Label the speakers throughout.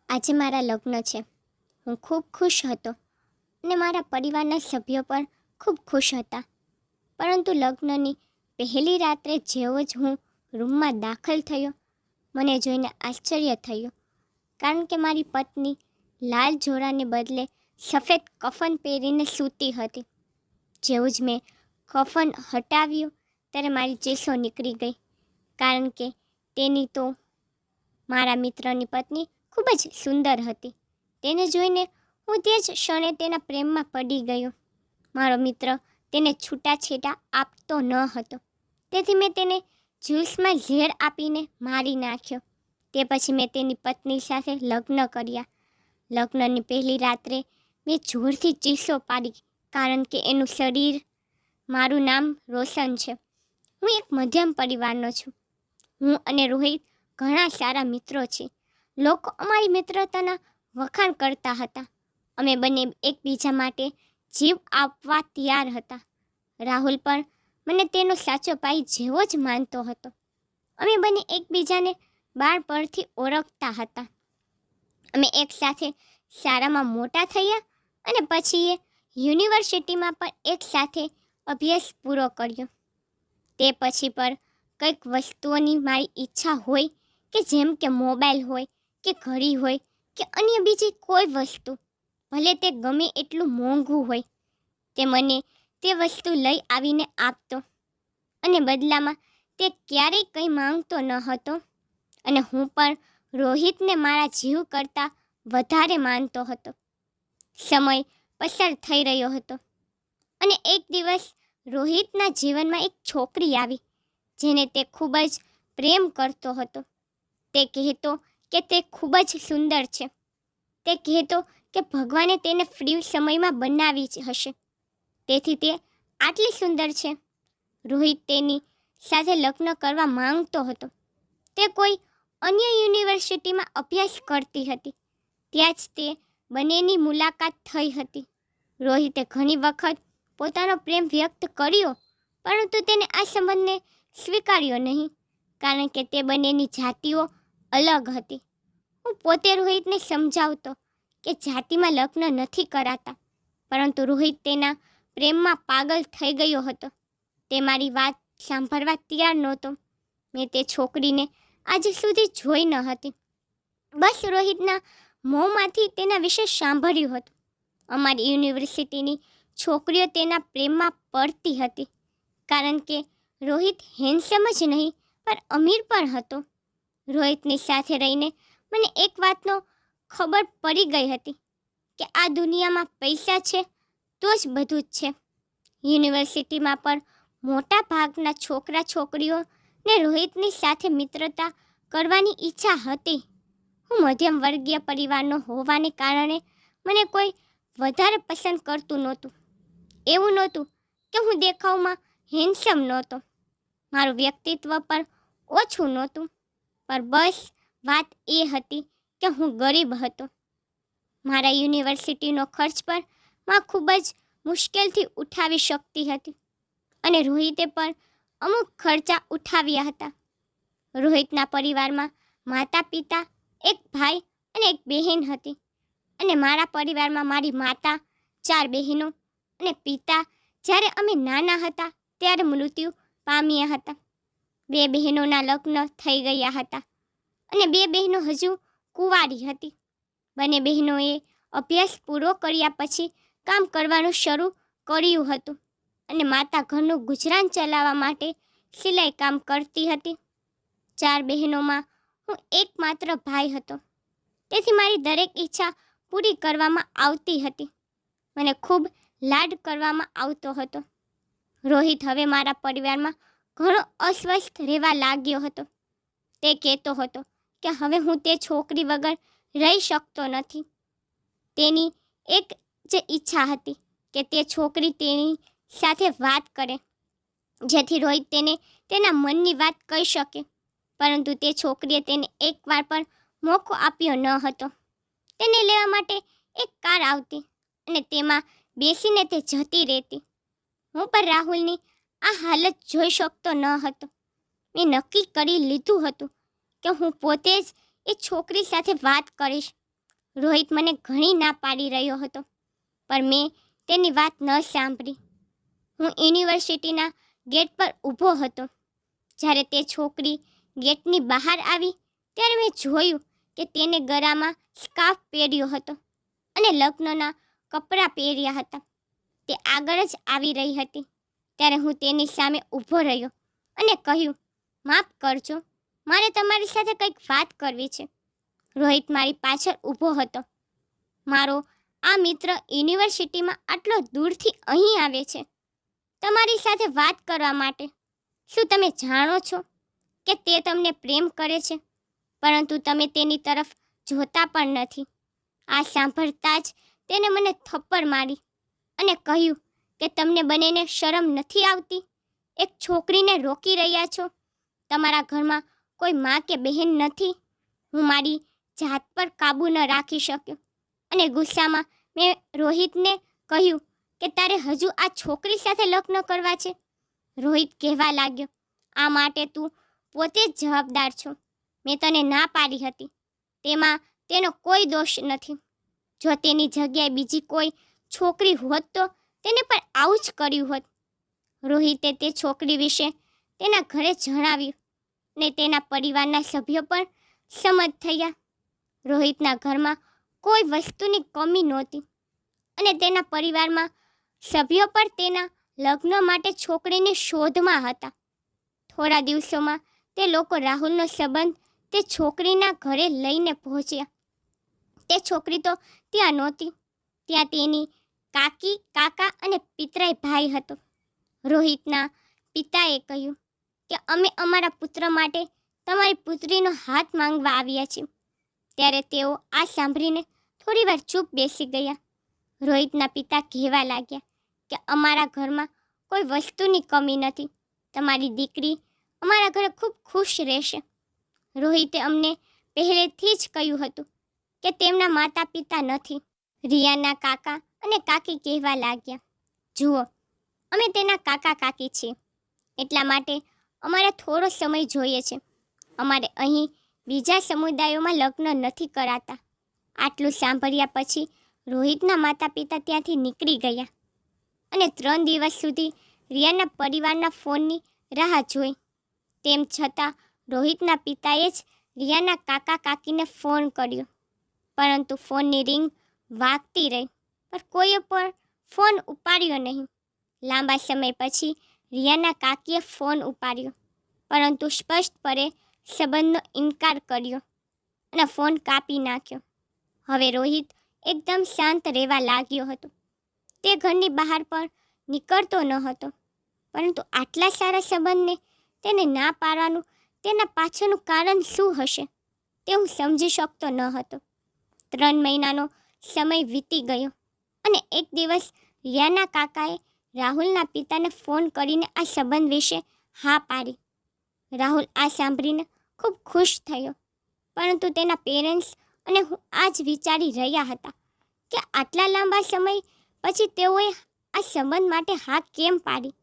Speaker 1: આજે મારા લગ્ન છે. હું ખૂબ ખુશ હતો અને મારા પરિવારના સભ્યો પણ ખૂબ ખુશ હતા. પરંતુ લગ્નની પહેલી રાત્રે જેવો જ હું રૂમમાં દાખલ થયો, મને જોઈને આશ્ચર્ય થયું. કારણ કે મારી પત્ની લાલ જોડાને બદલે સફેદ કફન પહેરીને સૂતી હતી. જેવું જ મેં કફન હટાવ્યું ત્યારે મારી ચીસો નીકળી ગઈ. કારણ કે તેની તો મારા મિત્રની પત્ની ખૂબ જ સુંદર હતી. તેને જોઈને હું તે જ ક્ષણે તેના પ્રેમમાં પડી ગયો. મારો મિત્ર તેને છૂટાછેડા આપતો ન હતો, તેથી મેં તેને જ્યુસમાં ઝેર આપીને મારી નાખ્યો. તે પછી મેં તેની પત્ની સાથે લગ્ન કર્યા. લગ્નની પહેલી રાત્રે મેં જોરથી ચીસો પાડી, કારણ કે એનું શરીર, મારું નામ રોશન છે. હું એક મધ્યમ પરિવારનો છું. હું અને રોહિત ઘણા સારા મિત્રો છીએ. લોકો અમારી મિત્રતાના વખાણ કરતા હતા. અમે બંને એકબીજા માટે જીવ આપવા તૈયાર હતા. રાહુલ પણ મને તેનો સાચો ભાઈ જેવો જ માનતો હતો. અમે બંને એકબીજાને બાળપણથી ઓળખતા હતા. અમે એકસાથે શાળામાં મોટા થયા અને પછી યુનિવર્સિટીમાં પણ એકસાથે અભ્યાસ પૂરો કર્યો. તે પછી પર કંઈક વસ્તુઓની મારી ઈચ્છા હોય, કે જેમ કે મોબાઈલ હોય કે ઘડી હોય કે અન્ય બીજી કોઈ વસ્તુ, ભલે તે ગમે એટલું મોંઘું હોય, તે મને તે વસ્તુ લઈ આવીને આપતો. અને બદલામાં તે ક્યારેય કંઈ માંગતો ન હતો. અને હું પણ રોહિતને મારા જીવ કરતાં વધારે માનતો હતો. સમય પસાર થઈ રહ્યો હતો અને એક દિવસ રોહિતના જીવનમાં એક છોકરી આવી, જેને તે ખૂબ જ પ્રેમ કરતો હતો. તે કહેતો કે તે ખૂબ જ સુંદર છે. તે કહેતો કે ભગવાને તેને ફ્રી સમયમાં બનાવી હશે, તેથી તે આટલી સુંદર છે. રોહિત તેની સાથે લગ્ન કરવા માંગતો હતો. તે કોઈ અન્ય યુનિવર્સિટીમાં અભ્યાસ કરતી હતી. ત્યાં જ તે બંનેની મુલાકાત થઈ હતી. રોહિતે ઘણી વખત પોતાનો પ્રેમ વ્યક્ત કર્યો, પરંતુ તેને આ સંબંધને સ્વીકાર્યો નહીં, કારણ કે તે બંનેની જાતિઓ અલગ હતી. હું પોતે રોહિતને સમજાવતો કે જાતિમાં લગ્ન નથી કરાતા, પરંતુ રોહિત તેના પ્રેમમાં પાગલ થઈ ગયો હતો. તે મારી વાત સાંભળવા તૈયાર નહોતો. મેં તે છોકરીને આજ સુધી જોઈ ન હતી. બસ રોહિતના મોંમાંથી તેના વિશે સાંભળ્યું હતું. અમારી યુનિવર્સિટીની છોકરીઓ તેના પ્રેમમાં પડતી હતી, કારણ કે રોહિત હેન્ડસમ જ નહીં પણ અમીર પણ હતો. રોહિતની સાથે રહીને મને એક વાતનો ખબર પડી ગઈ હતી કે આ દુનિયામાં પૈસા છે તો જ બધું જ છે. યુનિવર્સિટીમાં પણ મોટા ભાગના છોકરા છોકરીઓને રોહિતની સાથે મિત્રતા કરવાની ઈચ્છા હતી. હું મધ્યમ વર્ગીય પરિવારનો હોવાને કારણે મને કોઈ વધારે પસંદ કરતું નહોતું. એવું નહોતું કે હું દેખાવમાં હેન્ડસમ નહોતો, મારું વ્યક્તિત્વ પણ ઓછું નહોતું, પણ બસ વાત એ હતી કે હું ગરીબ હતો. મારા યુનિવર્સિટીનો ખર્ચ પણ માં ખૂબ જ મુશ્કેલથી ઉઠાવી શકતી હતી, અને રોહિતે પણ અમુક ખર્ચા ઉઠાવ્યા હતા. રોહિતના પરિવારમાં માતા પિતા, એક ભાઈ અને એક બહેન હતી, અને મારા પરિવારમાં મારી માતા, 4 બહેનો અને પિતા જ્યારે અમે નાના હતા ત્યારે મૃત્યુ પામ્યા હતા. 2 બહેનોના લગ્ન થઈ ગયા હતા અને 2 બહેનો હજુ કુંવારી હતી. બંને બહેનોએ અભ્યાસ પૂરો કર્યા પછી કામ કરવાનું શરૂ કર્યું હતું, અને માતા ઘરનું ગુજરાન ચલાવવા માટે સિલાઈ કામ કરતી હતી. 4 બહેનોમાં હું એકમાત્ર ભાઈ હતો, તેથી મારી દરેક ઈચ્છા પૂરી કરવામાં આવતી હતી. મને ખૂબ લાડ કરવામાં આવતો હતો. રોહિત હવે મારા પરિવારમાં ઘણો અસ્વસ્થ રહેવા લાગ્યો હતો. તે કહેતો હતો કે હવે હું તે છોકરી વગર રહી શકતો નથી. તેની એક જ ઈચ્છા હતી કે તે છોકરી તેની સાથે વાત કરે, જેથી રોહિત તેને તેના મનની વાત કહી શકે, પરંતુ તે છોકરીએ તેને એકવાર પણ મોકો આપ્યો ન હતો. તેને લેવા માટે એક કાર આવતી અને તેમાં બેસીને તે જતી રહેતી. હું પણ રાહુલની આ હાલત જોઈ શકતો ન હતો. મેં નક્કી કરી લીધું હતું કે હું પોતે જ એ છોકરી સાથે વાત કરીશ. રોહિત મને ઘણી ના પાડી રહ્યો હતો, પણ મેં તેની વાત ન સાંભળી. હું યુનિવર્સિટીના ગેટ પર ઊભો હતો. જ્યારે તે છોકરી ગેટની બહાર આવી ત્યારે મેં જોયું કે તેને ગળામાં સ્કાર્ફ પહેર્યો હતો અને લગ્નના કપડાં પહેર્યા હતા. તે આગળ જ આવી રહી હતી ત્યારે હું તેની સામે ઊભો રહ્યો અને કહ્યું, માફ કરજો, મારે તમારી સાથે કંઈક વાત કરવી છે. રોહિત મારી પાછળ ઊભો હતો. મારો આ મિત્ર યુનિવર્સિટીમાં આટલો દૂરથી અહીં આવે છે તમારી સાથે વાત કરવા માટે. શું તમે જાણો છો કે તે તમને પ્રેમ કરે છે, પરંતુ તમે તેની તરફ જોતા પણ નથી? આ સાંભળતા જ તેને મને થપ્પડ મારી અને કહ્યું કે તમને બંનેને શરમ નથી આવતી? એક છોકરીને રોકી રહ્યા છો. તમારા ઘરમાં કોઈ માં કે બહેન નથી. હું મારી જાત પર કાબૂ ન રાખી શક્યો અને ગુસ્સામાં મેં રોહિતને કહ્યું કે તારે હજુ આ છોકરી સાથે લગ્ન કરવા છે? રોહિત કહેવા લાગ્યો, આ માટે તું પોતે જ જવાબદાર છો. મેં તને ના પાડી હતી, તેમાં તેનો કોઈ દોષ નથી. જો તેની જગ્યાએ બીજી કોઈ છોકરી હોત તો તેને પણ આવું જ કર્યું હોત. રોહિતે તે છોકરી વિશે તેના ઘરે જણાવ્યું ને તેના પરિવારના સભ્યો પણ સંમત થયા. રોહિતના ઘરમાં કોઈ વસ્તુની કમી નહોતી અને તેના પરિવારમાં સભ્યો પણ તેના લગ્ન માટે છોકરીની શોધમાં હતા. થોડા દિવસોમાં તે લોકો રાહુલનો સંબંધ તે છોકરીના ઘરે લઈને પહોંચ્યા. તે છોકરી તો ત્યાં નહોતી. ત્યાં તેની કાકી, કાકા અને પિતરાઈ ભાઈ હતો. રોહિતના પિતાએ કહ્યું કે અમે અમારા પુત્ર માટે તમારી પુત્રીનો હાથ માંગવા આવ્યા છીએ. ત્યારે તેઓ આ સાંભળીને થોડીવાર ચૂપ બેસી ગયા. રોહિતના પિતા કહેવા લાગ્યા કે અમારા ઘરમાં કોઈ વસ્તુની કમી નથી. તમારી દીકરી અમારા ઘરે ખૂબ ખુશ રહેશે. રોહિતે અમને પહેલેથી જ કહ્યું હતું કે તેમના માતા પિતા નથી. રિયાના કાકા અને કાકી કહેવા લાગ્યા, જુઓ, અમે તેના કાકા કાકી છીએ, એટલા માટે અમારે થોડો સમય જોઈએ છે. અમારે અહીં બીજા સમુદાયોમાં લગ્ન નથી કરાતા. આટલું સાંભળ્યા પછી રોહિતના માતા પિતા ત્યાંથી નીકળી ગયા અને 3 દિવસ સુધી રિયાના પરિવારના ફોનની રાહ જોઈ. તેમ છતાં રોહિતના પિતાએ જ રિયાના કાકા કાકીને ફોન કર્યો, પરંતુ ફોનની રિંગ વાગતી રહી, પણ કોઈએ પણ ફોન ઉપાડ્યો નહીં. લાંબા સમય પછી રિયાના કાકીએ ફોન ઉપાડ્યો, પરંતુ સ્પષ્ટપણે સંબંધનો ઇનકાર કર્યો અને ફોન કાપી નાખ્યો. હવે રોહિત એકદમ શાંત રહેવા લાગ્યો હતો. તે ઘરની બહાર પણ નીકળતો ન હતો, પરંતુ આટલા સારા સંબંધને તેને ના પાડવાનું તેના પાછળનું કારણ શું હશે તે હું સમજી શકતો ન હતો. 3 મહિનાનો સમય વીતી ગયો અને એક દિવસ રિયાના કાકાએ રાહુલના પિતાને ફોન કરીને આ સંબંધ વિશે હા પાડી. રાહુલ આ સાંભળીને ખૂબ ખુશ થયો, પરંતુ તેના પેરેન્ટ્સ અને હું આ જ વિચારી રહ્યા હતા કે આટલા લાંબા સમય પછી તેઓએ આ સંબંધ માટે હા કેમ પાડી.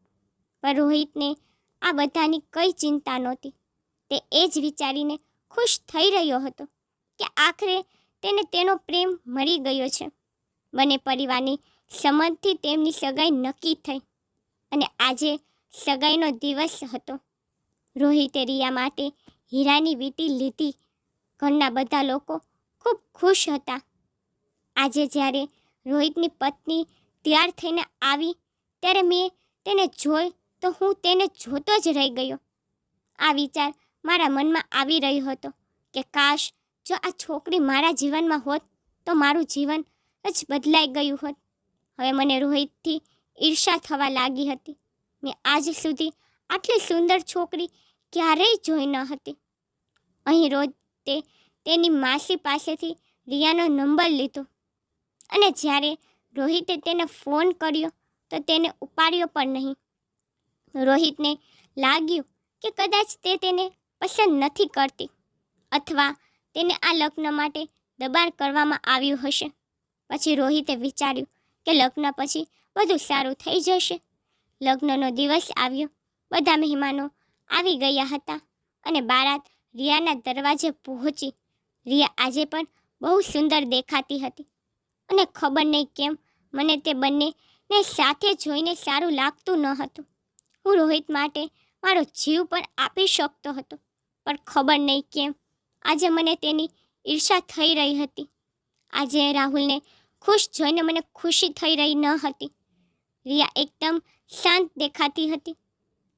Speaker 1: પણ રોહિતને આ બધાની કંઈ ચિંતા નહોતી. તે એ જ વિચારીને ખુશ થઈ રહ્યો હતો કે આખરે તેને તેનો પ્રેમ મળી ગયો છે. બંને પરિવારની સંમતિથી તેમની સગાઈ નક્કી થઈ અને આજે સગાઈનો દિવસ હતો. રોહિતે રિયા માટે હીરાની વીંટી લીધી. ઘરના બધા લોકો ખૂબ ખુશ હતા. આજે જ્યારે રોહિતની પત્ની તૈયાર થઈને આવી ત્યારે મેં તેને જોઈ તો હું તેને જોતો જ રહી ગયો. આ વિચાર મારા મનમાં આવી રહ્યો હતો કે કાશ જો આ છોકરી મારા જીવનમાં હોત તો મારું જીવન જ બદલાઈ ગયું હોત. હવે મને રોહિતથી ઈર્ષા થવા લાગી હતી. મેં આજ સુધી આટલી સુંદર છોકરી ક્યારેય જોઈ ન હતી. અહીં રોજ તેની માસી પાસેથી રિયાનો નંબર લીધો અને જ્યારે રોહિતે તેને ફોન કર્યો તો તેને ઉપાડ્યો પણ નહીં. રોહિતને લાગ્યું કે કદાચ તે તેને પસંદ નથી કરતી અથવા તેને આ લગ્ન માટે દબાણ કરવામાં આવ્યું હશે. પછી રોહિતે વિચાર્યું કે લગ્ન પછી બધું સારું થઈ જશે. લગ્નનો દિવસ આવ્યો. બધા મહેમાનો આવી ગયા હતા અને બારાત રિયાના દરવાજે પહોંચી. રિયા આજે પણ બહુ સુંદર દેખાતી હતી અને ખબર નહીં કેમ મને તે બંનેને સાથે જોઈને સારું લાગતું ન હતું. હું રોહિત માટે મારો જીવ પણ આપી શકતો હતો, પણ ખબર નહીં કેમ આજે મને તેની ઈર્ષા થઈ રહી હતી. આજે રાહુલને ખુશ જોઈને મને ખુશી થઈ રહી ન હતી. રિયા એકદમ શાંત દેખાતી હતી.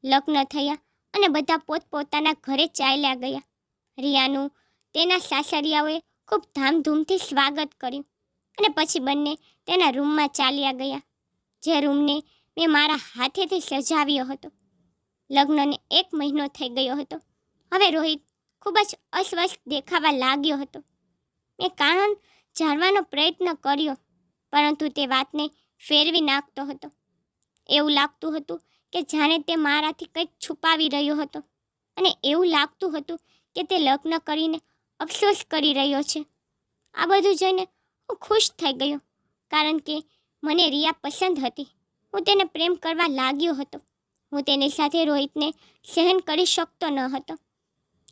Speaker 1: લગ્ન થયા અને બધા પોતપોતાના ઘરે ચાલ્યા ગયા. રિયાનું તેના સાસરિયાઓએ ખૂબ ધામધૂમથી સ્વાગત કર્યું અને પછી બંને તેના રૂમમાં ચાલ્યા ગયા, જે રૂમને મેં મારા હાથેથી સજાવ્યો હતો. લગ્નને 1 મહિનો થઈ ગયો હતો. હવે રોહિત ખૂબ જ અસ્વસ્થ દેખાવા લાગ્યો હતો. મેં કારણ જાણવાનો પ્રયત્ન કર્યો, પરંતુ તે વાતને ફેરવી નાખતો હતો. એવું લાગતું હતું કે જાણે તે મારાથી કંઈક છુપાવી રહ્યો હતો અને એવું લાગતું હતું કે તે લગ્ન કરીને અફસોસ કરી રહ્યો છે. આ બધું જોઈને હું ખુશ થઈ ગયો, કારણ કે મને રિયા પસંદ હતી. હું તેને પ્રેમ કરવા લાગ્યો હતો. હું તેની સાથે રોહિતને સહન કરી શકતો ન હતો.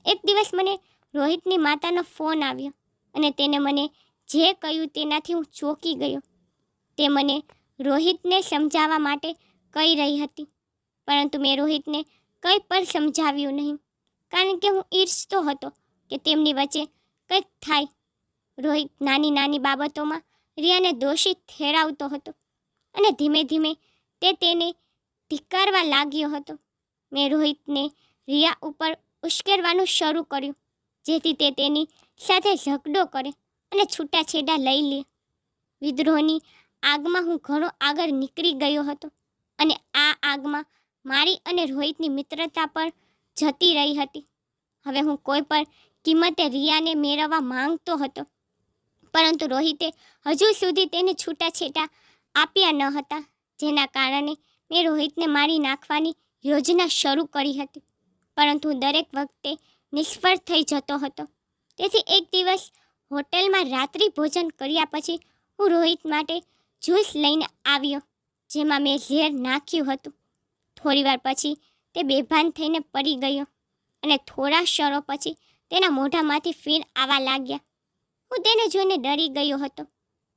Speaker 1: એક દિવસ મને રોહિતની માતાનો ફોન આવ્યો અને તેને મને જે કહ્યું તેનાથી હું ચોંકી ગયો. તે મને રોહિતને સમજાવવા માટે કહી રહી હતી, પરંતુ મેં રોહિતને કંઈ પણ સમજાવ્યું નહીં, કારણ કે હું ઈચ્છતો હતો કે તેમની વચ્ચે કંઈક થાય. રોહિત નાની નાની બાબતોમાં રિયાને દોષિત ઠેરાવતો હતો અને ધીમે ધીમે તે તેને ધિક્કારવા લાગ્યો હતો. મેં રોહિતને રિયા ઉપર ઉશ્કેરવાનું શરૂ કર્યું, જેથી તે તેની સાથે ઝઘડો કરે અને છૂટાછેડા લઈ લે. વિદ્રોહની આગમાં હું ઘણો આગળ નીકળી ગયો હતો અને આ આગમાં મારી અને રોહિતની મિત્રતા પર જતી રહી હતી. હવે હું કોઈ પણ કિંમતે રિયાને મેળવવા માંગતો હતો, પરંતુ રોહિતે હજુ સુધી તેને છૂટાછેડા આપ્યા ન હતા, જેના કારણે મેં રોહિતને મારી નાખવાની યોજના શરૂ કરી હતી. પરંતુ દરેક વખતે નિષ્ફળ થઈ જતો હતો. તેથી એક દિવસ હોટલમાં રાત્રિ ભોજન કર્યા પછી હું રોહિત માટે જ્યુસ લઈને આવ્યો, જેમાં મેં ઝેર નાખ્યું હતું. થોડીવાર પછી તે બેભાન થઈને પડી ગયો અને થોડા ક્ષણો પછી તેના મોઢામાંથી ફીણ આવવા લાગ્યા. હું તેને જોઈને ડરી ગયો હતો,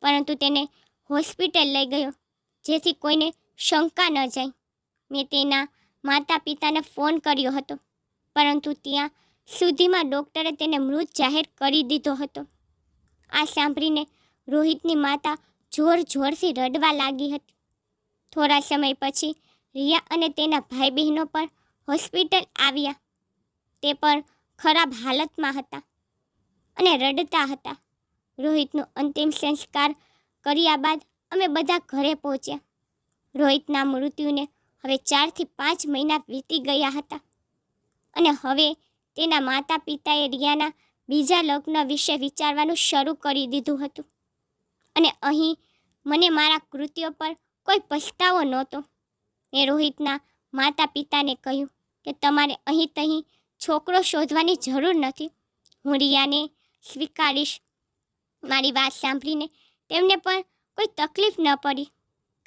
Speaker 1: પરંતુ તેને હોસ્પિટલ લઈ ગયો, જેથી કોઈને શંકા ન જાય. મેં તેના માતા પિતાને ફોન કર્યો હતો, પરંતુ ત્યાં સુધીમાં ડૉક્ટરે તેને મૃત જાહેર કરી દીધો હતો. આ સાંભળીને રોહિતની માતા જોર જોરથી રડવા લાગી હતી. થોડા સમય પછી રિયા અને તેના ભાઈ બહેનો પણ હોસ્પિટલ આવ્યા. તે પણ ખરાબ હાલતમાં હતા અને રડતા હતા. રોહિતનું અંતિમ સંસ્કાર કર્યા બાદ અમે બધા ઘરે પહોંચ્યા. રોહિતના મૃત્યુને હવે 4 થી 5 મહિના વીતી ગયા હતા અને હવે તેના માતા પિતાએ રિયાના બીજા લગ્ન વિશે વિચારવાનું શરૂ કરી દીધું હતું. અને અહીં મને મારા કૃત્યો પર કોઈ પછતાવો નહોતો. મેં રોહિતના માતા પિતાને કહ્યું કે તમારે અહીં તહીં છોકરો શોધવાની જરૂર નથી. હું રિયાને સ્વીકારીશ. મારી વાત સાંભળીને તેમને પણ કોઈ તકલીફ ન પડી,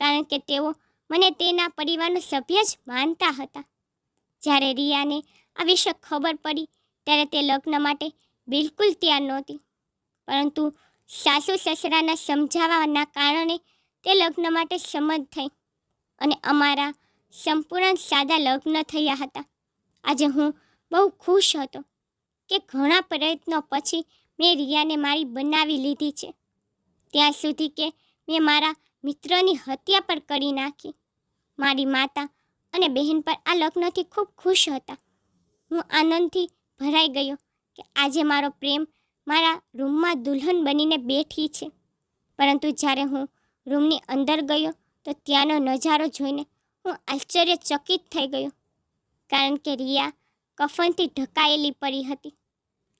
Speaker 1: કારણ કે તેઓ મને તેના પરિવારનો સભ્ય જ માનતા હતા. જ્યારે રિયાને આ વિશે ખબર પડી ત્યારે તે લગ્ન માટે બિલકુલ તૈયાર નહોતી, પરંતુ સાસુ સસરાના સમજાવવાના કારણે તે લગ્ન માટે સંમત થઈ અને અમારા સંપૂર્ણ સાદા લગ્ન થયા હતા. આજે હું બહુ ખુશ હતો કે ઘણા પ્રયત્નો પછી મેં રિયાને મારી બનાવી લીધી છે, ત્યાં સુધી કે મેં મારા મિત્રની હત્યા પર કરી નાખી. મારી માતા અને બહેન પર આ લગ્નથી ખૂબ ખુશ હતા. હું આનંદથી ભરાઈ ગયો કે આજે મારો પ્રેમ મારા રૂમમાં દુલ્હન બનીને બેઠી છે. પરંતુ જ્યારે હું રૂમની અંદર ગયો તો ત્યાંનો નજારો જોઈને હું આશ્ચર્યચકિત થઈ ગયો, કારણ કે રિયા કફનથી ઢંકાયેલી પડી હતી.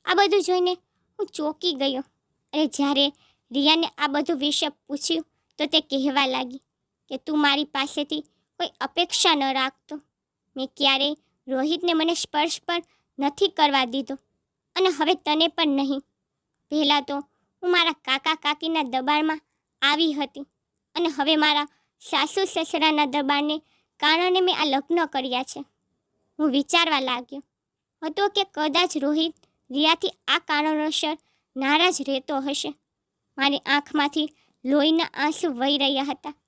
Speaker 1: આ બધું જોઈને હું ચોંકી ગયો અને જ્યારે રિયાને આ બધું વિશે પૂછ્યું તો તે કહેવા લાગી કે તું મારી પાસેથી કોઈ અપેક્ષા ન રાખતો. મેં ક્યારેય રોહિતને મને સ્પર્શ પણ નથી કરવા દીધો અને હવે તને પણ નહીં. પહેલાં તો હું મારા કાકા કાકીના દબાણમાં આવી હતી અને હવે મારા સાસુ સસરાના દબાણને કારણે મેં આ લગ્ન કર્યા છે. હું વિચારવા લાગ્યો હતો કે કદાચ રોહિત રિયાથી આ કારણોસર નારાજ રહેતો હશે. મારી આંખમાંથી લોહીના આંસુ વહી રહ્યા હતા.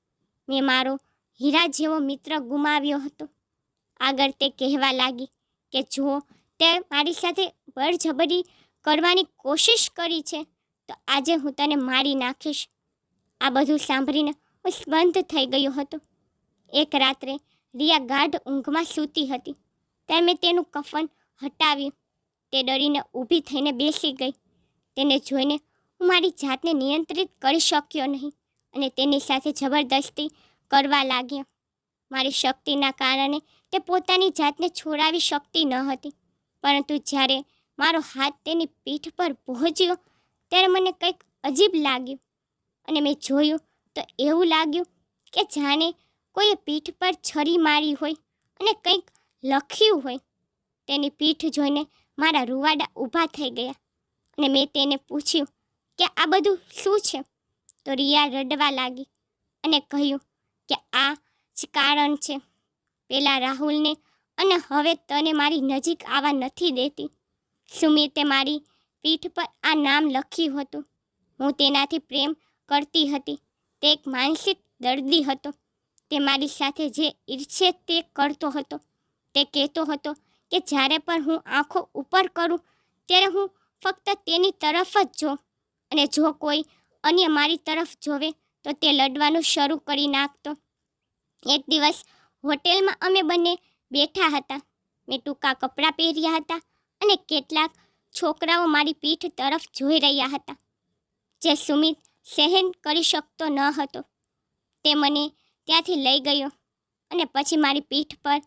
Speaker 1: મેં મારો હીરા જેવો મિત્ર ગુમાવ્યો હતો. આગળ તે કહેવા લાગી કે જો તે મારી સાથે બળજબરી કરવાની કોશિશ કરી છે તો આજે હું તને મારી નાખીશ. આ બધું સાંભળીને હું સ્તબ્ધ થઈ ગયો હતો. એક રાત્રે રિયા ગાઢ ઊંઘમાં સૂતી હતી ત્યારે મેં તેનું કફન હટાવ્યું. તે ડરીને ઊભી થઈને બેસી ગઈ. તેને જોઈને હું મારી જાતને નિયંત્રિત કરી શક્યો નહીં અને તેની સાથે જબરદસ્તી કરવા લાગ્યો. મારી શક્તિના કારણે તે પોતાની જાતને છોડાવી શકતી ન હતી, પરંતુ જ્યારે મારો હાથ તેની પીઠ પર પહોંચ્યો ત્યારે મને કંઈક અજીબ લાગ્યું અને મેં જોયું તો એવું લાગ્યું કે જાણે કોઈએ પીઠ પર છરી મારી હોય અને કંઈક લખ્યું હોય. તેની પીઠ જોઈને મારા રૂવાડા ઊભા થઈ ગયા અને મેં તેને પૂછ્યું કે આ બધું શું છે? તો રિયા રડવા લાગી અને કહ્યું કે આ જ કારણ છે. પેલા રાહુલને અને હવે તને મારી નજીક આવવા નથી દેતી. સુમિતે મારી પીઠ પર આ નામ લખ્યું હતું. હું તેનાથી પ્રેમ કરતી હતી. તે એક માનસિક દર્દી હતો. તે મારી સાથે જે ઈચ્છે તે કરતો હતો. તે કહેતો હતો કે જ્યારે પણ હું આંખો ઉપર કરું ત્યારે હું ફક્ત તેની તરફ જ જોઉં અને જો કોઈ અન્ય મારી તરફ જોવે તો તે લડવાનું શરૂ કરી નાખતો. એક દિવસ હોટેલમાં અમે બંને બેઠા હતા. મેં ટૂંકા કપડાં પહેર્યા હતા અને કેટલાક છોકરાઓ મારી પીઠ તરફ જોઈ રહ્યા હતા. જે સુમિત સહન કરી શકતો ન હતો તે મને ત્યાંથી લઈ ગયો અને પછી મારી પીઠ પર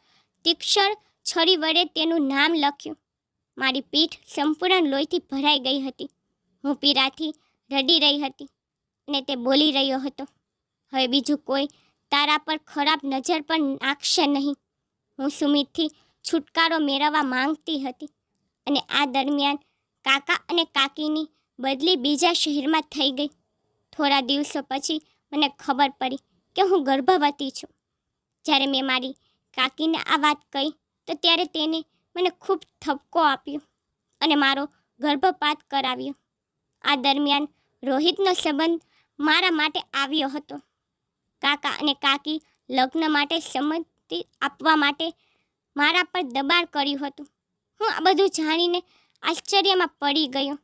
Speaker 1: તીક્ષ્ણ છરી વડે તેનું નામ લખ્યું. મારી પીઠ સંપૂર્ણ લોહીથી ભરાઈ ગઈ હતી. હું પીડાથી રડી રહી હતી અને તે બોલી રહ્યો હતો, હવે બીજું કોઈ તારા પર ખરાબ નજર પણ નાખશે નહીં. હું સુમિતથી છુટકારો મેળવવા માંગતી હતી અને આ દરમિયાન કાકા અને કાકીની બદલી બીજા શહેરમાં થઈ ગઈ. થોડા દિવસો પછી મને ખબર પડી કે હું ગર્ભવતી છું. જ્યારે મેં મારી કાકીને આ વાત કહી તો ત્યારે તેને મને ખૂબ ઠપકો આપ્યો અને મારો ગર્ભપાત કરાવ્યો. આ દરમિયાન રોહિતનો સંબંધ મારા માટે આવ્યો હતો. કાકા અને કાકી લગ્ન માટે સંમતિ આપવા માટે મારા પર દબાણ કર્યું હતું. હું આ બધું જાણીને આશ્ચર્યમાં પડી ગયો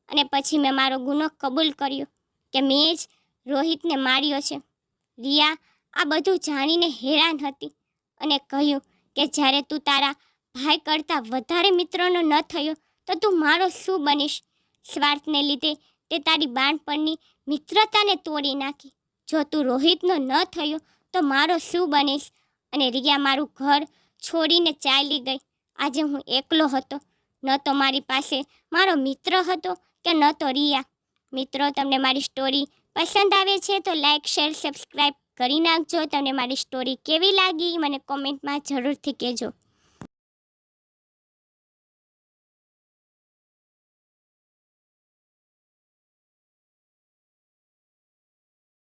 Speaker 1: અને પછી મેં મારો ગુનો કબૂલ કર્યો કે મેં જ રોહિતને માર્યો છે. રિયા આ બધું જાણીને હેરાન હતી અને કહ્યું કે જ્યારે તું તારા ભાઈ કરતાં વધારે મિત્રોનો ન થયો તો તું મારો શું બનીશ? સ્વાર્થને લીધે તે તારી બાળપણની મિત્રતાને તોડી નાખી. જો તું રોહિતનો ન થયો તો મારો શું બનીશ? અને રિયા મારું ઘર છોડીને ચાલી ગઈ. આજે હું એકલો હતો. ન તો મારી પાસે મારો મિત્ર હતો કે ન તો રિયા. મિત્રો, તમને મારી સ્ટોરી પસંદ આવે છે તો લાઈક, શેર, સબસ્ક્રાઈબ કરી નાખજો. તમને મારી સ્ટોરી કેવી લાગી મને કોમેન્ટમાં જરૂરથી કહેજો.